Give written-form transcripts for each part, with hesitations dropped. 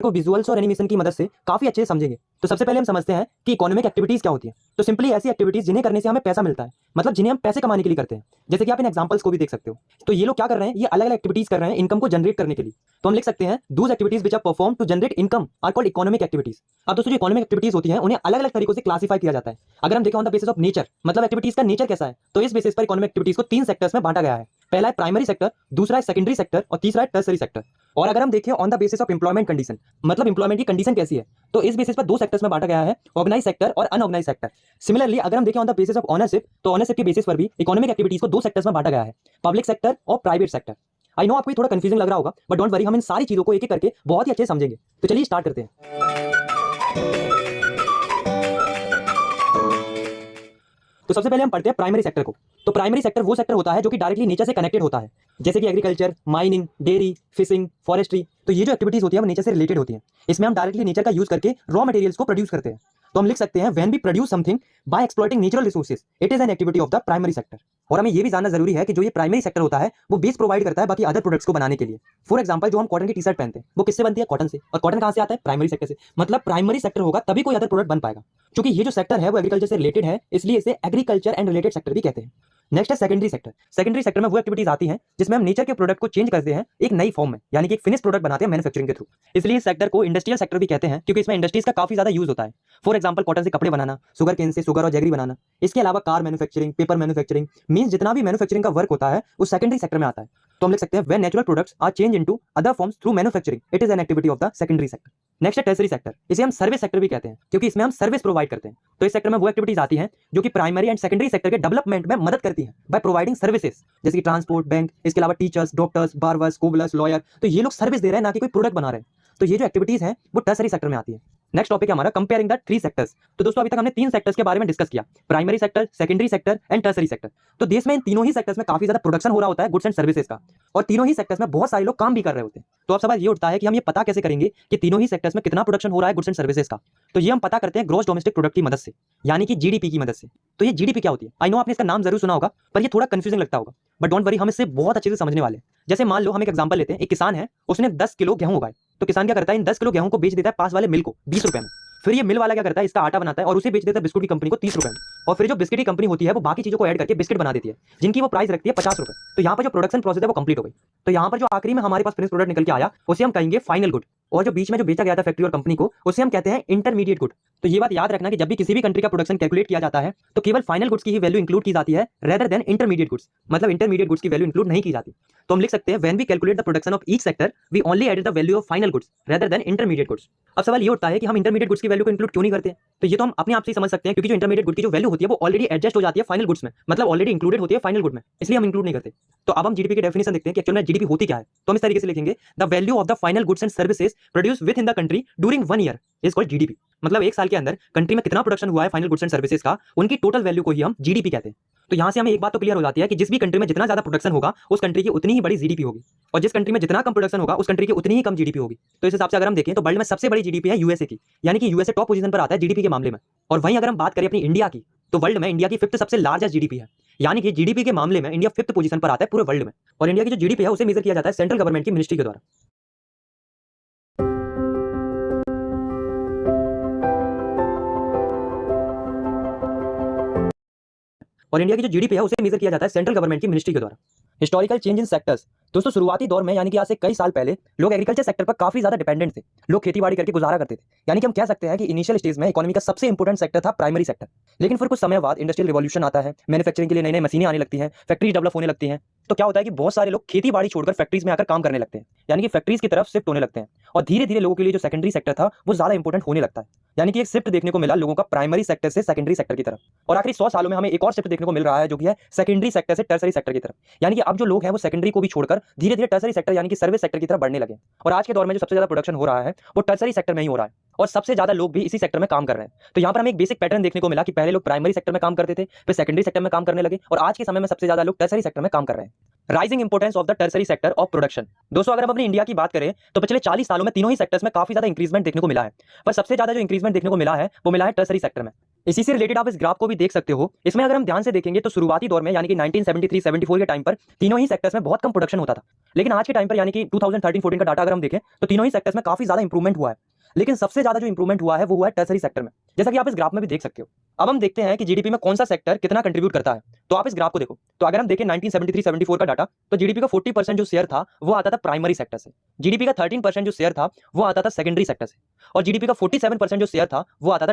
को विजुअल्स और एनिमेशन की मदद से काफी अच्छे से समझेंगे। तो सबसे पहले हम समझते हैं कि इकोनॉमिक एक्टिविटीज क्या होती है। तो सिंपली ऐसी एक्टिविटीज जिन्हें करने से हमें पैसा मिलता है, मतलब जिन्हें हम पैसे कमाने के लिए करते हैं। जैसे कि आप इन एग्जांपल्स को भी देख सकते हो। तो ये लोग क्या कर रहे हैं, ये अलग अलग एक्टिविटीज कर रहे हैं इनकम को जनरेट करने के लिए। तो हम लिख सकते हैं those activities which are perform to generate income are called economic activities. अब दोस्तों जो इकोनॉमिक एक्टिविटीज होती हैं उन्हें अलग अलग तरीकों से क्लासिफाई किया जाता है। अगर हम देखें on the basis of nature, मतलब एक्टिविटीज का नेचर कैसा है, तो इस बेसिस पर इकोनॉमिक एक्टिविटीज को 3 सेक्टर्स में बांटा गया है। पहला है प्राइमरी सेक्टर, दूसरा है सेकेंडरी सेक्टर और तीसरा है टर्सरी सेक्टर। और अगर हम देखें on the basis of employment condition, मतलब एम्प्लॉयमेंट की कंडीशन कैसी है, तो इस बेसिस पर 2 सेक्टर्स में बांटा गया है, ऑर्गेनाइज सेक्टर और अनऑर्गेनाइज सेक्टर। सिमिलरली अगर हम देखें on the basis of ownership, तो ओनरशिप के बेसिस पर भी इकोनॉमिक एक्टिविटीज को 2 सेक्टर्स में बांटा गया है, पब्लिक सेक्टर और प्राइवेट सेक्टर। आई नो आपको थोड़ा कंफ्यूजिंग लग रहा होगा, बट डोंट वरी, हम इन सारी चीजों को एक एक करके बहुत ही अच्छे से समझेंगे। तो चलिए स्टार्ट करते हैं। तो सबसे पहले हम पढ़ते हैं प्राइमरी सेक्टर को। तो प्राइमरी सेक्टर वो सेक्टर होता है जो कि डायरेक्टली नेचर से कनेक्टेड होता है, जैसे कि agriculture, mining, dairy, fishing, forestry. तो ये जो एक्टिविटीज होती है वो नेचर से रिलेटेड होती हैं। इसमें हम डायरेक्टली नेचर का यूज करके रॉ मटेरियल्स को प्रोड्यूस करते हैं। तो हम लिख सकते हैं when we produce something by exploiting natural resources, it is an activity of the primary sector. और हमें ये भी जानना जरूरी है कि जो ये प्राइमरी सेक्टर होता है वो बेस प्रोवाइड करता है बाकी अदर प्रोडक्ट्स को बनाने के लिए। फॉर एग्जांपल जो हम कॉटन की टी शर्ट पहनते हैं वो किससे बनती है, कॉटन से। और कॉटन कहां से आता है, प्राइमरी सेक्टर से। मतलब प्राइमरी सेक्टर होगा तभी कोई अदर प्रोडक्ट बन पाएगा। क्योंकि ये जो सेक्टर है वो एग्रीकल्चर से रिलेटेड है, इसलिए इसे एग्रीकल्चर एंड रिलेटेड सेक्टर भी कहते हैं। नेक्स्ट है सेकेंडरी सेक्टर। सेकेंडरी सेक्टर में वो एक्टिविटीज आती हैं जिसमें हम नेचर के प्रोडक्ट को चेंज करते हैं एक नई फॉर्म में, यानी कि एक फिनिश प्रोडक्ट बनाते हैं मैन्युफैक्चरिंग के थ्रू। इसलिए इस सेक्टर को इंडस्ट्रियल सेक्टर भी कहते हैं, क्योंकि इसमें इंडस्ट्रीज का काफी ज्यादा यूज होता है। फॉर एग्जांपल कॉटन से कपड़े बनाना, शुगर केन से शुगर और जैगरी बनाना। इसके अलावा car manufacturing, paper manufacturing, means जितना भी मैन्युफैक्चरिंग का वर्क होता है वो सेकेंडरी सेक्टर में आता है। तो हम लिख सकते हैं when natural products are change into other forms through manufacturing, it is an activity of the secondary sector. Next है टर्सरी सेक्टर। इसे हम सर्विस सेक्टर भी कहते हैं, क्योंकि इसमें हम सर्विस प्रोवाइड करते हैं। तो इस सेक्टर में वो एक्टिविटीज आती हैं जो कि प्राइमरी एंड सेकेंडरी सेक्टर के डेवलपमेंट में मदद करती हैं बाय प्रोवाइडिंग सर्विसेज, जैसे कि ट्रांसपोर्ट, बैंक, इसके अलावा टीचर्स, डॉक्टर्स, बार्बर्स, कोबलर्स, लॉयर। तो ये लोग सर्विस दे रहे हैं, ना कि कोई प्रोडक्ट बना रहे हैं। तो ये जो एक्टिविटीज हैं वो टर्सरी सेक्टर में आती है। नेक्स्ट टॉपिक है हमारा कंपेयरिंग द 3 सेक्टर्स। तो दोस्तों अभी तक हमने 3 सेक्टर्स के बारे में डिस्कस किया, primary sector, secondary sector and tertiary sector. तो देश में इन तीनों ही सेक्टर्स में काफी ज्यादा प्रोडक्शन हो रहा होता है गुड्स एंड सर्विसेज का, और तीनों ही सेक्टर्स में बहुत सारे लोग काम भी कर रहे होते हैं। तो अब सवाल ये उठता है कि हम ये पता कैसे करेंगे कि तीनों ही सेक्टर्स में कितना प्रोडक्शन हो रहा है गुड्स एंड सर्विसेज का। तो ये हम पता करते हैं ग्रॉस डोमेस्टिक प्रोडक्ट की मदद से, यानी कि जीडीपी की मदद से। तो ये जीडीपी क्या होती है, आई नो आपने इसका नाम जरूर सुना होगा, पर ये थोड़ा कंफ्यूजिंग लगता होगा, बट डोंट वरी, हम इससे बहुत अच्छे से समझने वाले हैं। जैसे मान लो हम एक एग्जांपल लेते हैं, एक किसान है, उसने 10 किलो गेहूं उगाए। तो किसान क्या करता है, इन 10 किलो गेहूं को बेच देता है पास वाले मिल को 20 रुपए में। फिर ये मिल वाला क्या करता है, इसका आटा बनाता है और उसे बेच देता है बिस्कुट की कंपनी को 30 रुपए में। और फिर जो बिस्किट की कंपनी होती है वो बाकी चीजों को ऐड करके बिस्किट बना देती है, जिनकी वो प्राइस रखती है 50 रुपए। तो यहाँ पर जो प्रोडक्शन प्रोसेस है वो कंप्लीट हो गई। तो यहाँ पर जो आखिरी में हमारे पास फिनिश प्रोडक्ट निकल के आया उसे हम कहेंगे फाइनल गुड। और जो बीच में जो बेचा गया था फैक्ट्री और कंपनी को, उसे हम कहते हैं इंटरमीडिएट गुड। तो ये बात याद रखना कि जब भी किसी भी कंट्री का प्रोडक्शन कैलकुलेट किया जाता है तो केवल फाइनल गुड्स की ही वैल्यू इंक्लूड की जाती है, रेदर देन इंटरमीडिएट गुड्स। मतलब इंटरमीडिएट गुड्स की वैल्यू इंक्लूड नहीं की जाती। तो हम लिख सकते हैं when we calculate the production of each sector we only added the value of final goods rather than intermediate goods. अब सवाल ये उठता है कि हम इंटरमीडिएट गुड्स की वैल्यू को इंक्लूड क्यों नहीं करते। तो ये तो हम अपने आप से समझ सकते हैं, क्योंकि जो इंटरमीडिएट गुड की जो वैल्यू होती है वो ऑलरेडी एडजस्ट हो जाती है फाइनल गुड्स में, मतलब ऑलरेडी इंक्लूडेड होती है फाइनल गुड में, इसलिए हम इंक्लूड नहीं करते। तो अब हम जीडीपी की डेफिनेशन देखते हैं कि एक्चुअल में जीडीपी होती क्या है। तो हम इस तरीके से लिखेंगे the value of the final goods and services produce with in the country during 1 year is called GDP. मतलब एक साल के अंदर कंट्री में कितना प्रोडक्शन हुआ है फाइनल गुड्स एंड सर्विसेज का, उनकी टोटल वैल्यू को ही हम जीडीपी कहते हैं। तो यहां से हमें एक बात तो क्लियर हो जाती है कि जिस भी कंट्री में जितना ज्यादा प्रोडक्शन होगा उस कंट्री की उतनी ही बड़ी जीडीपी होगी, और जिस कंट्री में जितना कम प्रोडक्शन होगा उस कंट्री की उतनी ही कम जीडीपी होगी। तो इस हिसाब से अगर हम देखें तो वर्ल्ड में सबसे बड़ी जीडीपी है यूएसए की, यानी कि यूएसए टॉप पोजीशन पर आता है जीडीपी के मामले में। और वहीं अगर हम बात करें अपनी इंडिया की, तो वर्ल्ड में इंडिया की 5th सबसे लार्जेस्ट जीडीपी है, यानी कि जीडीपी के मामले में इंडिया 5th पोजीशन पर आता है पूरे वर्ल्ड में। और इंडिया की जो जीडीपी है उसे मेजर किया जाता है सेंट्रल गवर्नमेंट की मिनिस्ट्री के द्वारा। और इंडिया की जो जीडीपी है उसे मेजर किया जाता है सेंट्रल गवर्नमेंट की मिनिस्ट्री के द्वारा। Historical change in sectors. दोस्तों शुरुआती दौर में, यानी कि आज से कई साल पहले, लोग एग्रीकल्चर सेक्टर पर काफी ज्यादा डिपेंडेंट थे। लोग खेतीबाड़ी करके गुजारा करते थे, यानी कि हम कह सकते हैं कि इनिशियल स्टेज में इकोनॉमी का सबसे इंपॉर्टेंट सेक्टर था प्राइमरी सेक्टर। लेकिन फिर कुछ समय बाद इंडस्ट्रियल रिवॉल्यूशन आता है, मैन्युफैक्चरिंग के लिए नई नई मशीनें आने लगती हैं, फैक्ट्रीज डेवलप होने लगती हैं। तो क्या होता है कि बहुत सारे लोग खेतीबाड़ी छोड़कर फैक्ट्रीज में आकर काम करने लगते हैं, यानी कि फैक्ट्रीज की तरफ शिफ्ट होने लगते हैं। और धीरे धीरे लोगों के लिए जो सेकेंडरी सेक्टर था वो ज्यादा इंपॉर्टेंट होने लगता है, यानी कि एक शिफ्ट देखने को मिला लोगों का प्राइमरी सेक्टर से सेकेंडरी सेक्टर की तरफ। और आखिरी 100 सालों में हमें एक और शिफ्ट देखने को मिल रहा है, जो कि है सेकेंडरी सेक्टर से टर्सरी सेक्टर की तरफ। यानी कि अब जो लोग हैं वो सेकेंडरी को भी छोड़कर धीरे धीरे टर्सरी सेक्टर यानी कि सर्विस सेक्टर की तरफ बढ़ने लगे। और आज के दौर में जो सबसे ज्यादा प्रोडक्शन हो रहा है वो टर्सरी सेक्टर में ही हो रहा है, और सबसे ज्यादा लोग भी इसी सेक्टर में काम कर रहे हैं। तो यहाँ पर हमें एक बेसिक पैटर्न देखने को मिला कि पहले लोग प्राइमरी सेक्टर में काम करते थे, फिर सेकेंडरी सेक्टर में काम करने लगे, और आज के समय में सबसे ज्यादा लोग टर्सरी सेक्टर में काम कर रहे हैं। Rising importance of the tertiary sector of production. दोस्तों अगर हम अपनी इंडिया की बात करें तो पिछले 40 सालों में तीनों ही सेक्टर्स में काफी ज्यादा इंक्रीजमेंट देखने को मिला है, पर सबसे ज्यादा जो इंक्रीजमेंट देखने को मिला है वो मिला है टर्सरी सेक्टर में। इसी से रिलेटेड आप इस ग्राफ को भी देख सकते हो। इसमें अगर हम ध्यान से देखेंगे तो शुरुआती दौर में यानी कि 1973-74 के टाइम पर तीनों ही सेक्टर्स में बहुत कम प्रोडक्शन होता था। लेकिन आज के टाइम पर यानी कि 2013-14 का डाटा अगर हम देखें तो तीनों ही सेक्टर्स में काफी ज्यादा इंप्रूवमेंट हुआ है। लेकिन सबसे ज्यादा जो इंप्रूवमेंट हुआ है वो हुआ है टर्सरी सेक्टर में, जैसा कि आप इस ग्राफ में भी देख सकते हो। अब हम देखते हैं कि जीडीपी में कौन सा सेक्टर कितना कंट्रीब्यूट करता है। तो आप इस ग्राफ को देखो, तो अगर हम देखें 1973-74 का डाटा, तो जीडीपी का 40% जो शेयर था वो आता था प्राइमरी सेक्टर से, जीडीपी का 13% जो शेयर था वो आता था सेकेंडरी सेक्टर से, और जीडीपी का 47% जो शेयर था वो आता था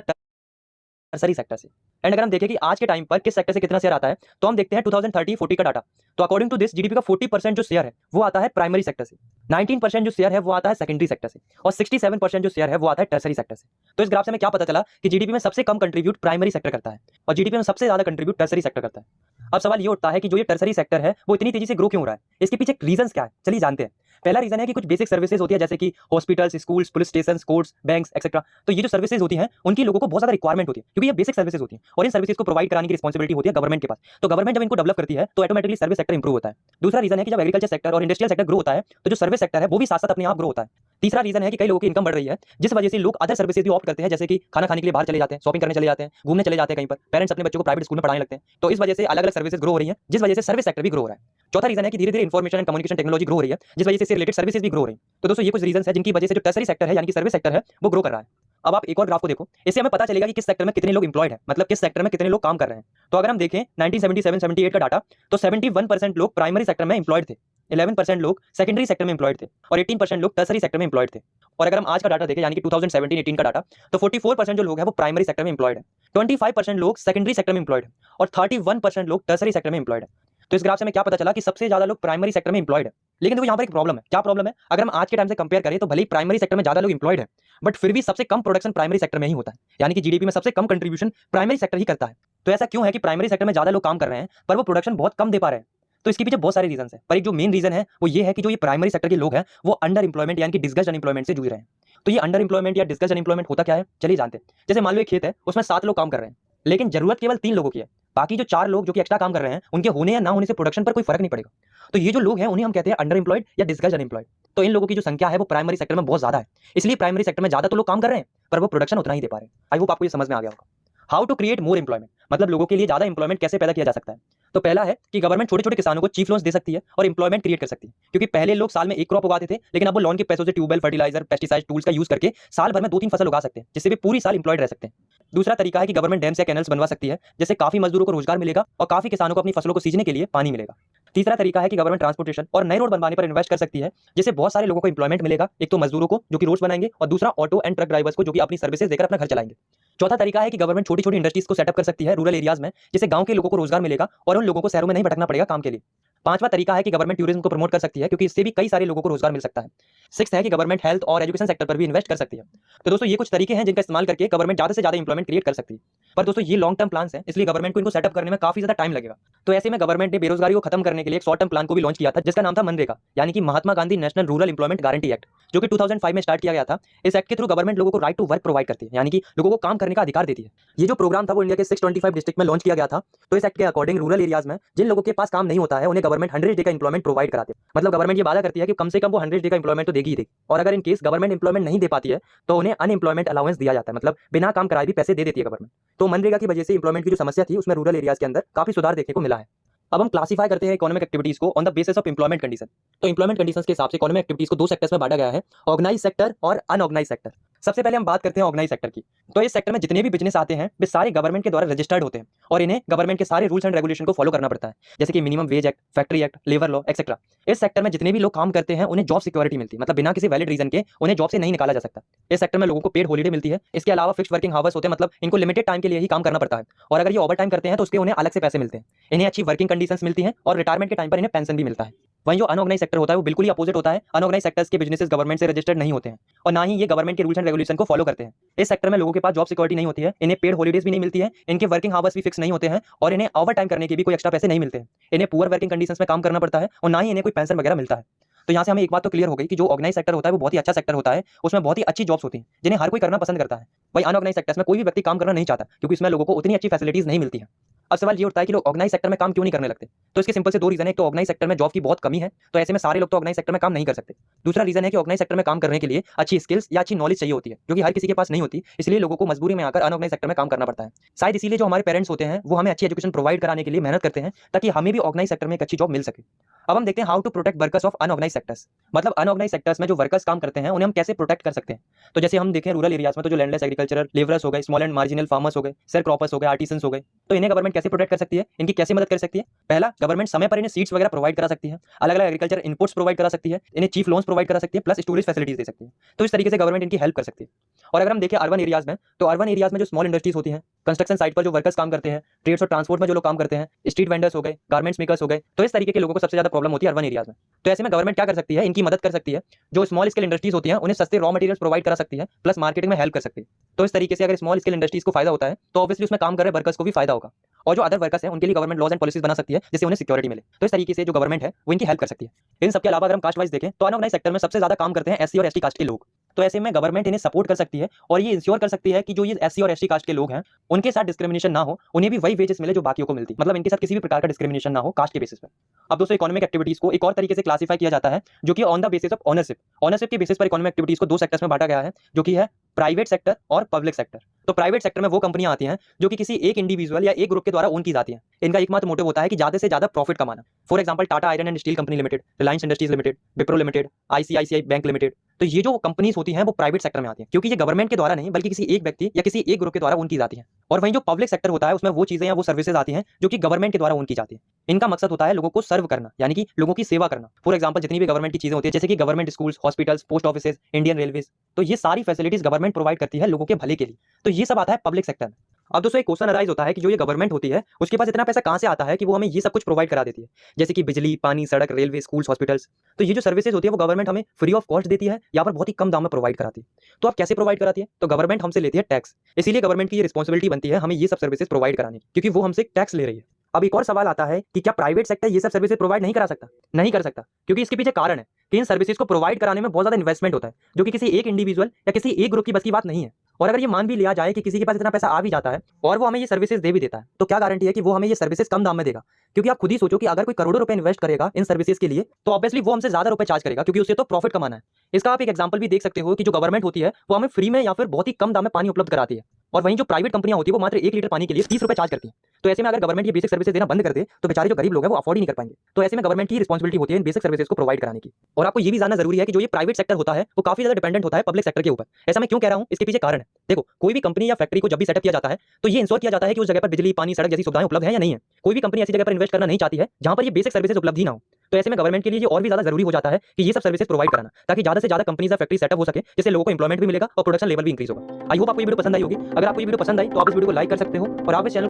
टर्सरी सेक्टर से। एंड अगर हम देखें कि आज के टाइम पर किस सेक्टर से कितना शेयर आता है, तो हम देखते हैं 2030-40 का डाटा। तो अकॉर्डिंग टू दिस जीडीपी का 40% जो शेयर है वो आता है प्राइमरी सेक्टर से, 19% जो शेयर है वो आता है सेकेंडरी सेक्टर से, और 67% जो शेयर है वो आता है टर्सरी सेक्टर से। तो इस ग्राफ से हमें क्या पता चला कि जीडीपी में सबसे कम कंट्रीब्यूट प्राइमरी सेक्टर करता है और जीडीपी में सबसे ज्यादा कंट्रीब्यूट टर्सरी सेक्टर करता है। अब सवाल ये उठता है कि जो ये टर्सरी सेक्टर है वो इतनी तेजी से ग्रो क्यों हो रहा है, इसके पीछे रीजंस क्या है, चलिए जानते हैं। पहला रीजन है कि कुछ बेसिक सर्विसेज होती है जैसे कि hospitals, schools, police station, courts, banks etcetera. तो ये जो सर्विसेज होती हैं उनकी लोगों को बहुत ज्यादा रिक्वायरमेंट होती है क्योंकि ये बेसिक सर्विसेज होती हैं और इन सर्विसेज को प्रोवाइड कराने की रिस्पॉन्सिबिलिटी होती है गवर्नमेंट के पास। तो गवर्नमेंट जब इनको डेवलप करती है तो ऑटोमेटिकली सर्विस सेक्टर इंप्रूव होता है। दूसरा रीजन है कि जब एग्रीकल्चर सेक्टर और इंडस्ट्रियल सेक्टर ग्रो होता है तो जो सर्विस सेक्टर है वो भी साथ साथ अपने आप ग्रो होता है। तीसरा रीजन है कि कई लोगों की इनकम बढ़ रही है जिस वजह से लोग अदर सर्विसेज भी ऑप्ट करते हैं, जैसे कि खाना खाने के लिए बाहर चले जाते हैं, शॉपिंग करने चले जाते हैं, घूमने चले जाते हैं कहीं पर, पेरेंट्स अपने बच्चों को प्राइवेट स्कूल में पढ़ाने लगते हैं। तो इस वजह से अलग अलग सर्विसेज ग्रो हो रही है जिस वजह से सर्विस सेक्टर भी ग्रो हो रहा है। चौथा रीजन है कि धीरे धीरे information and communication technology grow हो रही है जिस वजह से रिलेटेड सर्विसेज भी ग्रो हो रही है। तो दोस्तों ये कुछ रीजन है जिनकी वजह से जो टर्सरी सेक्टर है यानी कि सर्विस सेक्टर है वो ग्रो कर रहा है। अब आप एक और ग्राफ को देखो, इससे हमें पता चलेगा कि किस सेक्टर में कितने लोग एम्प्लॉयड है, मतलब किस सेक्टर में कितने लोग काम कर रहे हैं। तो अगर हम देखें 1977-78 का डाटा, तो 71% लोग प्राइमरी सेक्टर में एम्प्लॉयड थे, 11% लोग सेकेंडरी सेक्टर में एम्प्लॉयड थे और 18% लोग टर्सरी सेक्टर में एम्प्लॉयड थे। और अगर हम आज का डाटा देखें यानी कि 2017-18 का डाटा, तो 44% जो लोग हैं वो प्राइमरी सेक्टर में एम्प्लॉयड है, 25% लोग सेकेंडरी सेक्टर में एम्प्लॉयड है और 31% लोग टर्सरी सेक्टर में एम्प्लॉयड है। तो इस ग्राफ से हमें क्या पता चला कि सबसे ज्यादा लोग प्राइमरी सेक्टर में एम्प्लॉयड है। लेकिन देखो यहाँ पर एक प्रॉब्लम है। क्या प्रॉब्लम है? अगर हम आज के टाइम से कंपेयर करें तो भले ही प्राइमरी सेक्टर में ज्यादा लोग एम्प्लॉयड है बट फिर भी सबसे कम प्रोडक्शन प्राइमरी सेक्टर में ही होता है, यानी कि जीडीपी में सबसे कम कंट्रीब्यूशन प्राइमरी सेक्टर ही करता है। तो ऐसा क्यों है कि प्राइमरी सेक्टर में ज्यादा लोग काम कर रहे हैं पर वो प्रोडक्शन बहुत कम दे पा रहे हैं? तो इसके पीछे बहुत सारे रीजन है, पर एक जो मेन रीजन है वो ये है कि जो ये प्राइमरी सेक्टर के लोग हैं वो अंडर एम्प्लॉयमेंट यानी कि डिस्गस्ड अनएम्प्लॉयमेंट से जूझ रहे हैं। तो ये अंडर एम्प्लॉयमेंट या डिस्गस्ड अनएम्प्लॉयमेंट होता क्या है, चलिए जानते हैं। जैसे मान लो एक खेत है, उसमें 7 लोग काम कर रहे हैं लेकिन जरूरत केवल 3 लोगों की है, बाकी जो 4 लोग जो कि एक्स्ट्रा काम कर रहे हैं उनके होने या ना होने से प्रोडक्शन पर कोई फर्क नहीं पड़ेगा। तो ये जो लोग हैं उन्हें हम कहते हैं अंडर एम्प्लॉयड या डिस्गस्ड अनएम्प्लॉयड। तो इन लोगों की जो संख्या है वो प्राइमरी सेक्टर में बहुत ज्यादा है, इसलिए प्राइमरी सेक्टर में ज्यादा तो लोग काम कर रहे हैं पर वो प्रोडक्शन उतना ही दे पा रहे हैं। आई होप आपको ये समझ में आ गया होगा। How to create more employment, मतलब लोगों के लिए ज्यादा एम्प्लॉयमेंट कैसे पैदा किया जा सकता है। तो पहला है कि गवर्नमेंट छोटे छोटे किसानों को चीफ लोन्स दे सकती है और एम्प्लॉयमेंट क्रिएट कर सकती है, क्योंकि पहले लोग साल में एक क्रॉप उगाते थे लेकिन अब वो लोन के पैसों से ट्यूबवेल, फर्टिलाइजर, पेस्टिसाइड टूल्स का यूज करके साल भर में 2-3 फसल उगा सकते हैं जिससे वे पूरी साल एम्प्लॉयड रह सकते हैं। दूसरा तरीका है कि गवर्नमेंट डैम्स या कैनल्स बनवा सकती है जिससे काफी मजदूरों को रोजगार मिलेगा और काफी किसानों को अपनी फसलों को सींचने के लिए पानी मिलेगा। तीसरा तरीका है कि गवर्नमेंट ट्रांसपोर्टेशन और नए रोड बनवाने पर इन्वेस्ट कर सकती है जिससे बहुत सारे लोगों को एम्प्लॉयमेंट मिलेगा, एक तो मजदूरों को जो कि रोड्स बनाएंगे और दूसरा ऑटो एंड ट्रक ड्राइवर्स को जो कि अपनी सर्विसेज देकर अपना घर चलाएंगे। चौथा तरीका है कि गवर्नमेंट छोटी छोटी इंडस्ट्रीज को सेटअप कर सकती है रूरल एरियाज में जिससे गांव के लोगों को रोजगार मिलेगा और उन लोगों को शहरों में नहीं भटकना पड़ेगा काम के लिए। पांचवा तरीका है कि गवर्नमेंट टूरिज्म को प्रमोट कर सकती है क्योंकि इससे भी कई सारे लोगों को रोजगार मिल सकता है। सिक्स्थ है कि गवर्नमेंट हेल्थ और एजुकेशन सेक्टर पर भी इन्वेस्ट कर सकती है। तो दोस्तों ये कुछ तरीके हैं जिनका इस्तेमाल करके गवर्नमेंट ज्यादा से ज्यादा इंप्लॉयमेंट क्रिएट कर सकती है। पर दोस्तों ये लॉन्ग टर्म प्लान है, इसलिए गवर्नमेंट को इनको सेटअप करने में काफी ज्यादा टाइम लगेगा। तो ऐसे में गवर्नमेंट ने बेरोजगारी को खत्म करने के लिए एक शॉर्ट टर्म प्लान को भी लॉन्च किया था जिसका नाम था मनरेगा, यानी कि Mahatma Gandhi national rural employment guarantee act, जो कि 2005 में स्टार्ट किया गया था। इस एक्ट के थ्रू गवर्नमेंट लोगों को राइट टू वर्क प्रोवाइड करती है, यानी कि लोगों को काम करने का अधिकार देती है। ये जो प्रोग्राम था वो इंडिया के 625 डिस्ट्रिक्ट में लॉन्च किया गया था। तो इस एक्ट के अकॉर्डिंग रूरल एरियाज में जिन लोगों के पास काम नहीं होता है उन्हें गवर्नमेंट 100 डे का एम्प्लॉयमेंट प्रोवाइड कराती है। मतलब गवर्नमेंट ये वादा करती है कि कम से कम वो 100 डे का एम्प्लॉयमेंट तो देगी ही देगी, और अगर इन केस गवर्नमेंट एम्प्लॉयमेंट नहीं दे पाती है तो उन्हें अनएम्प्लॉयमेंट अलाउंस दिया जाता है, मतलब बिना काम कराए भी पैसे दे देती है गवर्नमेंट। तो मनरेगा की वजह से एम्प्लॉयमेंट की जो समस्या थी उसमें रूरल एरियाज के अंदर काफी सुधार देखने को मिला है। अब हम क्लासिफाई करते हैं इकोनॉमिक एक्टिविटीज को on the basis of employment condition. तो एम्प्लॉयमेंट कंडीशंस के हिसाब से इकोनॉमिक एक्टिविटीज को 2 सेक्टर्स में बांटा गया है, ऑर्गेनाइज सेक्टर और अनऑर्गेनाइज सेक्टर। सबसे पहले हम बात करते हैं ऑर्गेनाइज सेक्टर की। तो इस सेक्टर में जितने भी बिजनेस आते हैं वे सारे गवर्नमेंट के द्वारा रजिस्टर्ड होते हैं और इन्हें गवर्नमेंट के सारे रूल्स एंड रेगुलेशन को फॉलो करना पड़ता है, जैसे कि minimum wage act, factory act, labour law etcetera. इस सेक्टर में जितने भी लोग काम करते हैं उन्हें जॉब सिक्योरिटी मिलती है, मतलब बिना किसी वैलिड रीजन के उन्हें जॉब से नहीं निकाला जा सकता। इस सेक्टर में लोगों को पेड हॉलीडे मिलती है। इसके अलावा फिक्स्ड वर्किंग आवर्स होते हैं, मतलब इनको लिमिटेड टाइम के लिए ही काम करना पड़ता है और अगर ये ओवर टाइम करते हैं तो उसके उन्हें अलग से पैसे मिलते हैं। इन्हें अच्छी वर्किंग कंडीशंस मिलती हैं और रिटायरमेंट के टाइम पर इन्हें पेंशन भी मिलता है। वहीं जो अनऑर्गेनाइज सेक्टर होता है वो बिल्कुल ही अपोजिट होता है। अनऑर्गेनाइज सेक्टर्स के बिजनेसेस गवर्नमेंट से रजिस्टर्ड नहीं होते हैं और ना ही ये गवर्नमेंट के रूल्स एंड रेगुलेशन को फॉलो करते हैं। इस सेक्टर में लोगों के पास जॉब सिक्योरिटी नहीं होती है, इन्हें पेड हॉलीडेज भी नहीं मिलती है, इनके वर्किंग आवर्स भी फिक्स नहीं होते हैं और इन्हें ओवर टाइम करने के भी कोई एक्स्ट्रा पैसे नहीं मिलते हैं। इन्हें पुअर वर्किंग कंडीशंस में काम करना पड़ता है और ना ही इन्हें कोई पेंशन वगैरह मिलता है। तो यहाँ से हमें एक बात तो क्लियर हो गई कि जो ऑर्गेनाइज सेक्टर होता है वो बहुत ही अच्छा सेक्टर होता है, उसमें बहुत ही अच्छी जॉब्स होती हैं जिन्हें हर कोई करना पसंद करता है। वही अनऑर्गेनाइज सेक्टर्स में कोई भी व्यक्ति काम करना नहीं चाहता क्योंकि इसमें लोगों को उतनी अच्छी फैसिलिटीज नहीं मिलती है। अब सवाल ये उठता है कि लोग ऑर्गेनाइज सेक्टर में काम क्यों नहीं करने लगते। तो इसके सिंपल से दो रीजन है। एक तो ऑर्गेनाइज सेक्टर में जॉब की बहुत कमी है, तो ऐसे में सारे लोग तो ऑर्गेनाइज सेक्टर में काम नहीं कर सकते। दूसरा रीजन है कि ऑर्गेनाइज सेक्टर में काम करने के लिए अच्छी स्किल्स या अच्छी नॉलेज चाहिए होती है, जो कि हर किसी के पास नहीं होती, इसलिए लोगों को मजबूरी में आकर अनऑर्गेनाइज सेक्टर में काम करना पड़ता है। शायद इसीलिए जो हमारे पेरेंट्स होते हैं वो हमें अच्छी एजुकेशन प्रोवाइड कराने के लिए मेहनत करते हैं, ताकि हमें भी ऑर्गेनाइज सेक्टर में एक अच्छी जॉब मिल सके। अब हम देखते हैं how to protect workers of unorganised sectors. मतलब अनऑर्गेनाइज सेक्टर्स में जो वर्कर्स काम करते हैं उन्हें हम कैसे प्रोटेक्ट कर सकते हैं। तो जैसे हम देखें रूरल एरियाज में तो जो लैंडलेस एग्रीकल्चरल लेबरर्स हो गए, स्मॉल एंड मार्जिनल फार्मर्स हो गए, शेयर क्रॉपर्स हो गए, आर्टिसंस हो गए, तो इन्हें गवर्नमेंट कैसे प्रोटेक्ट कर सकती है, इनकी कैसे मदद कर सकती है। पहला, गवर्नमेंट समय पर इन्हें सीड्स वगैरह प्रोवाइड करा सकती है, अलग अलग एग्रीकल्चर इनपुट्स प्रोवाइड करा सकती है, इन्हें चीफ लोन्स प्रोवाइड करा सकती है, प्लस स्टोरेज फैसिलिटीज दे सकती है। तो इस तरीके से गवर्नमेंट इनकी हेल्प कर सकती है। और अगर हम देखें अर्बन एरियाज में, तो अर्बन एरियाज में जो स्मॉल इंडस्ट्रीज होती हैं, कंस्ट्रक्शन साइट पर जो वर्कर्स काम करते हैं, ट्रेड्स और ट्रांसपोर्ट में जो लोग काम करते हैं, स्ट्रीट वेंडर्स हो गए, गारमेंट्स मेकर्स हो गए, तो इस तरीके के लोगों को सबसे ज्यादा प्रॉब्लम होती है अर्बन एरियाज में। तो ऐसे में गवर्नमेंट क्या कर सकती है, इनकी मदद कर सकती है। जो स्मॉल स्केल इंडस्ट्रीज होती हैं उन्हें सस्ते रॉ मटेरियल्स प्रोवाइड करा सकती है, प्लस मार्केटिंग में हेल्प कर सकती है। तो इस तरीके से अगर स्मॉल स्केल इंडस्ट्रीज को फायदा होता है तो ऑब्वियसली उसमें काम कर रहे वर्कर्स को भी फायदा होगा, और जो अदर वर्कर्स हैं उनके लिए गवर्नमेंट लॉज एंड पॉलिसीज बना सकती है जिससे उन्हें सिक्योरिटी मिले। तो इस तरीके से जो गवर्नमेंट है वो इनकी हेल्प कर सकती है। इन सबके अलावा अगर हम कास्ट वाइज देखें तो अनऑर्गेनाइज सेक्टर में सबसे ज्यादा काम करते हैं एससी और एसटी कास्ट के लोग। तो ऐसे में गवर्नमेंट इन्हें सपोर्ट कर सकती है और ये इंश्योर कर सकती है कि जो ये एससी और एसटी कास्ट के लोग हैं उनके साथ डिस्क्रिमिनेशन ना हो, उन्हें भी वही वेजेस मिले जो बाकियों को मिलती, मतलब इनके साथ किसी भी प्रकार का डिस्क्रिमिनेशन ना हो कास्ट के बेसिस पर। अब दोस्तों इकोनॉमिक एक्टिविटीज को एक और तरीके से क्लासिफाई किया जाता है जो कि on the basis of ownership. Ownership के बेसिस पर इकोनॉमिक एक्टिविटीज को दो सेक्टर्स में बांटा गया है, जो कि है प्राइवेट सेक्टर और पब्लिक सेक्टर। तो प्राइवेट सेक्टर में वो कंपनियां आती हैं जो कि किसी एक इंडिविजुअल या एक ग्रुप के द्वारा ओन की जाती हैं। इनका एकमात्र मोटिव होता है कि ज्यादा से ज्यादा प्रॉफिट कमाना। For example Tata iron and steel company limited, Reliance industries limited, Wipro limited, ICICI bank limited. तो ये जो कंपनीज होती हैं वो प्राइवेट सेक्टर में आती हैं, क्योंकि ये गवर्नमेंट के द्वारा नहीं बल्कि किसी एक व्यक्ति या किसी एक ग्रुप के द्वारा ओन की जाती हैं। और वहीं जो पब्लिक सेक्टर होता है उसमें वो चीजें या वो सर्विसेज आती हैं जो कि गवर्नमेंट के द्वारा ओन की जाती है। इनका मकसद होता है लोगों को सर्व करना, यानी कि लोगों की सेवा करना। फॉर एग्जांपल जितनी भी गवर्नमेंट की चीजें होती है जैसे कि government schools, hospitals, post offices, Indian railways, तो ये सारी फैसिलिटीज गवर्नमेंट प्रोवाइड करती है लोगों के भले के लिए। तो ये सब आता है पब्लिक सेक्टर में। अब दोस्तों एक क्वेश्चन अराइज होता है कि जो ये गवर्नमेंट होती है उसके पास इतना पैसा कहां से आता है कि वो हमें ये सब कुछ प्रोवाइड करा देती है, जैसे कि बिजली, पानी, सड़क, रेलवे, स्कूल्स, हॉस्पिटल्स। तो ये जो सर्विसेज होती है वो गवर्नमेंट हमें फ्री ऑफ कॉस्ट देती है या फिर बहुत ही कम दाम में प्रोवाइड कराती है। तो अब कैसे प्रोवाइड कराती है, तो गवर्नमेंट हमसे लेती है टैक्स। इसीलिए गवर्नमेंट की ये रिस्पॉन्सिबिलिटी बनती है हमें ये सब सर्विसेज प्रोवाइड कराने की, क्योंकि वो हमसे टैक्स ले रही है। अब एक और सवाल आता है कि क्या प्राइवेट सेक्टर ये सब सर्विसेज प्रोवाइड नहीं करा सकता? नहीं कर सकता, क्योंकि इसके पीछे कारण है कि इन सर्विसेज को प्रोवाइड कराने में बहुत ज्यादा इन्वेस्टमेंट होता है, जो कि किसी एक इंडिविजुअल या किसी एक ग्रुप की बस की बात नहीं है। और अगर ये मान भी लिया जाए कि किसी के पास इतना पैसा आ भी जाता है और वो हमें ये सर्विसेज दे भी देता है, तो क्या गारंटी है कि वो हमें ये सर्विसेज कम दाम में देगा? क्योंकि आप खुद ही सोचो कि अगर कोई करोड़ों रुपए इन्वेस्ट करेगा इन सर्विसेज के लिए तो ऑब्वियसली वो हमसे ज्यादा रुपए चार्ज करेगा, क्योंकि उसे तो प्रॉफिट कमाना है। इसका आप एक एग्जांपल भी देख सकते हो कि जो गवर्नमेंट होती है वो हमें फ्री में या फिर बहुत ही कम दाम में पानी उपलब्ध कराती है, और वहीं जो प्राइवेट कंपनियां होती है वो मात्र 1 लीटर पानी के लिए 30 रुपए चार्ज करती है। तो ऐसे में अगर गवर्नमेंट ये बेसिक सर्विसेज देना बंद कर दे तो बेचारे जो गरीब लोग हैं वो अफोर्ड ही नहीं कर पाएंगे। तो ऐसे में गवर्नमेंट की रिस्पॉन्सिबिलिटी होती है इन बेसिक सर्विसेज को प्रोवाइड कराने की। और आपको ये भी जानना जरूरी है कि जो ये प्राइवेट सेक्टर होता है वो काफी ज्यादा डिपेंडेंट होता है पब्लिक सेक्टर के ऊपर। ऐसा मैं क्यों कह रहा हूं, इसके पीछे कारण है। देखो, कोई भी कंपनी या फैक्ट्री को जब भी सेटअप किया जाता है तो ये इंश्योर किया जाता है कि उस जगह पर बिजली, पानी, सड़क जैसी सुविधाएं उपलब्ध है या नहीं है। कोई भी कंपनी ऐसी जगह पर इन्वेस्ट करना नहीं चाहती है जहां पर ये बेसिक सर्विसेज उपलब्ध ही ना हो। तो ऐसे में गवर्नमेंट के लिए ये और भी ज्यादा जरूरी हो जाता है कि ये सब सर्विसेज प्रोवाइड कराना, ताकि ज्यादा से ज्यादा कंपनीज या फैक्ट्री सेटअप हो सके, जिससे लोगों को एम्प्लॉयमेंट भी मिलेगा और प्रोडक्शन लेवल भी इंक्रीज होगा। आई होप आपको ये वीडियो पसंद आई होगी। अगर आपको ये वीडियो पसंद आई तो आप इस वीडियो को लाइक कर सकते हो और आप इस चैनल